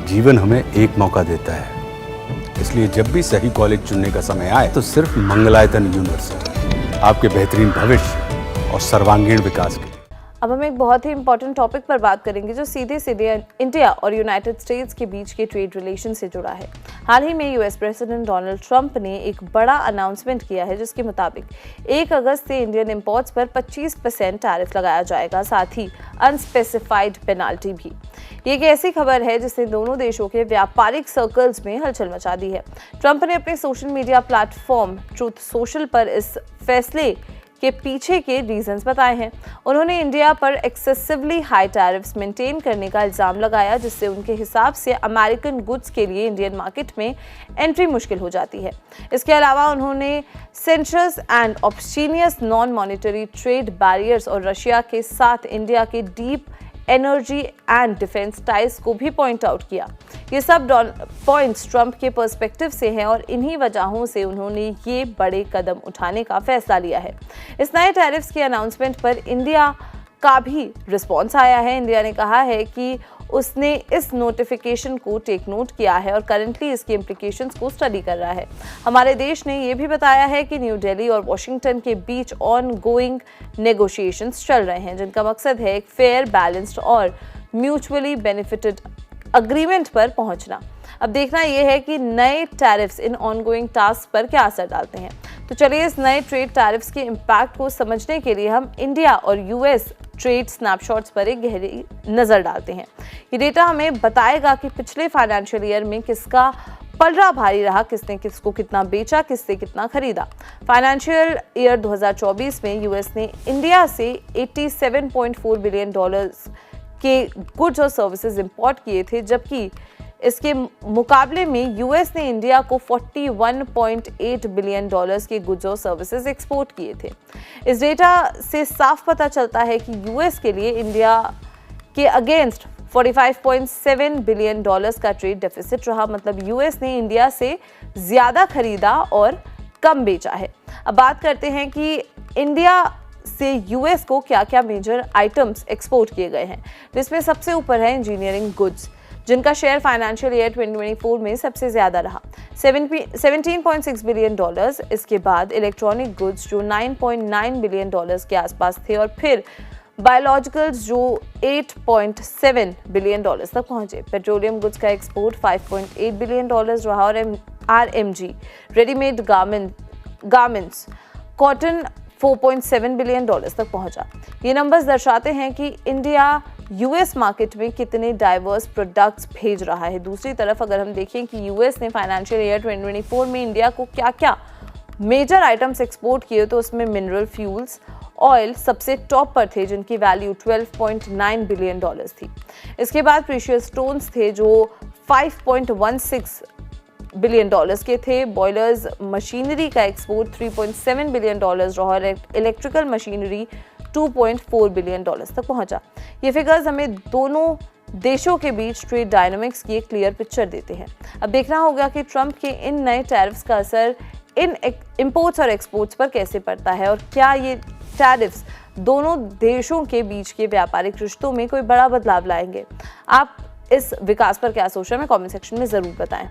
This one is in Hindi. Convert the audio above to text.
जीवन हमें एक मौका देता है, इसलिए जब भी सही कॉलेज चुनने का समय आए तो सिर्फ मंगलायतन यूनिवर्सिटी आपके बेहतरीन भविष्य और सर्वांगीण विकास के। अब हम एक बहुत ही इंपॉर्टेंट टॉपिक पर बात करेंगे जो सीधे सीधे इंडिया और यूनाइटेड स्टेट्स के बीच के ट्रेड रिलेशन से जुड़ा है। हाल ही में यूएस प्रेसिडेंट डोनाल्ड ट्रंप ने एक बड़ा अनाउंसमेंट किया है जिसके मुताबिक 1 अगस्त से इंडियन इंपोर्ट्स पर 25% टैरिफ लगाया जाएगा, साथ ही अनस्पेसिफाइड पेनाल्टी भी। ये एक ऐसी खबर है जिसने दोनों देशों के व्यापारिक सर्कल्स में हलचल मचा दी है। ट्रंप ने अपने social media platform truth social पर इस फैसले के पीछे के रीजंस बताए हैं। उन्होंने इंडिया पर एक्सेसिवली हाई टैरिफ्स मेंटेन करने का इल्जाम लगाया, जिससे उनके हिसाब से अमेरिकन गुड्स के लिए इंडियन मार्केट में एंट्री मुश्किल हो जाती है। इसके अलावा उन्होंने sanctions and obstinate non monetary trade barriers और रशिया के साथ इंडिया के deep energy and defence ties को भी पॉइंट आउट किया। ये सब पॉइंट्स ट्रंप के पर्सपेक्टिव से हैं और इन्हीं वजहों से उन्होंने ये बड़े कदम उठाने का फैसला लिया है। इस नए टैरिफ्स के अनाउंसमेंट पर इंडिया का भी रिस्पॉन्स आया है। इंडिया ने कहा है कि उसने इस नोटिफिकेशन को टेक नोट किया है और करंटली इसके इम्प्लीकेशंस को स्टडी कर रहा है। हमारे देश ने यह भी बताया है कि न्यू दिल्ली और वॉशिंगटन के बीच ऑन गोइंग नेगोशिएशंस चल रहे हैं, जिनका मकसद है एक फेयर, बैलेंस्ड और म्यूचुअली बेनिफिटेड अग्रीमेंट पर पहुंचना। अब देखना यह है कि नए टैरिफ्स इन ऑनगोइंग टास्क पर क्या असर डालते हैं। तो चलिए इस नए ट्रेड टैरिफ्स के इम्पैक्ट को समझने के लिए हम इंडिया और यूएस ट्रेड स्नैपशॉट्स पर एक गहरी नजर डालते हैं। ये डेटा हमें बताएगा कि पिछले फाइनेंशियल ईयर में किसका पलड़ा भारी रहा, किसने किसको कितना बेचा, किससे कितना खरीदा। फाइनेंशियल ईयर 2024 में यूएस ने इंडिया से $87.4 बिलियन के गुड्स और सर्विसेज इंपोर्ट किए थे, जबकि इसके मुकाबले में यूएस ने इंडिया को $41.8 बिलियन के गुड्स और सर्विसेज एक्सपोर्ट किए थे। इस डेटा से साफ पता चलता है कि यूएस के लिए इंडिया के अगेंस्ट $45.7 बिलियन का ट्रेड डेफिसिट रहा, मतलब यूएस ने इंडिया से ज्यादा खरीदा और कम बेचा है। अब बात करते हैं कि इंडिया से यूएस को क्या क्या मेजर आइटम्स एक्सपोर्ट किए गए हैं, जिसमें सबसे ऊपर है इंजीनियरिंग गुड्स, जिनका शेयर फाइनेंशियल ईयर 2024 में सबसे ज्यादा रहा, $17.6 बिलियन। इसके बाद इलेक्ट्रॉनिक गुड्स जो $9.9 बिलियन के आसपास थे, और फिर बायोलॉजिकल्स जो $8.7 बिलियन तक पहुंचे। पेट्रोलियम गुड्स का एक्सपोर्ट $5.8 बिलियन रहा, और RMG readymade garments cotton $4.7 billion तक पहुंचा। ये नंबर्स दर्शाते हैं कि इंडिया यूएस मार्केट में कितने डाइवर्स प्रोडक्ट्स भेज रहा है। दूसरी तरफ अगर हम देखें कि यूएस ने फाइनेंशियल ईयर 2024 में इंडिया को क्या क्या मेजर आइटम्स एक्सपोर्ट किए, तो उसमें मिनरल फ्यूल्स, ऑयल सबसे टॉप पर थे, जिनकी वैल्यू $12.9 बिलियन थी। इसके बाद प्रीशियस स्टोन्स थे जो $5.16 बिलियन के थे। बॉयलर्स मशीनरी का एक्सपोर्ट $3.7 बिलियन रहा, और इलेक्ट्रिकल मशीनरी $2.4 बिलियन तक पहुंचा। ये फिगर्स हमें दोनों देशों के बीच ट्रेड डायनामिक्स की एक क्लियर पिक्चर देते हैं। अब देखना होगा कि ट्रंप के इन नए टैरिफ्स का असर इन इंपोर्ट्स और एक्सपोर्ट्स पर कैसे पड़ता है, और क्या ये टैरिफ्स दोनों देशों के बीच के व्यापारिक रिश्तों में कोई बड़ा बदलाव लाएंगे। आप इस विकास पर क्या सोच रहे हैं, कमेंट सेक्शन में जरूर बताएं।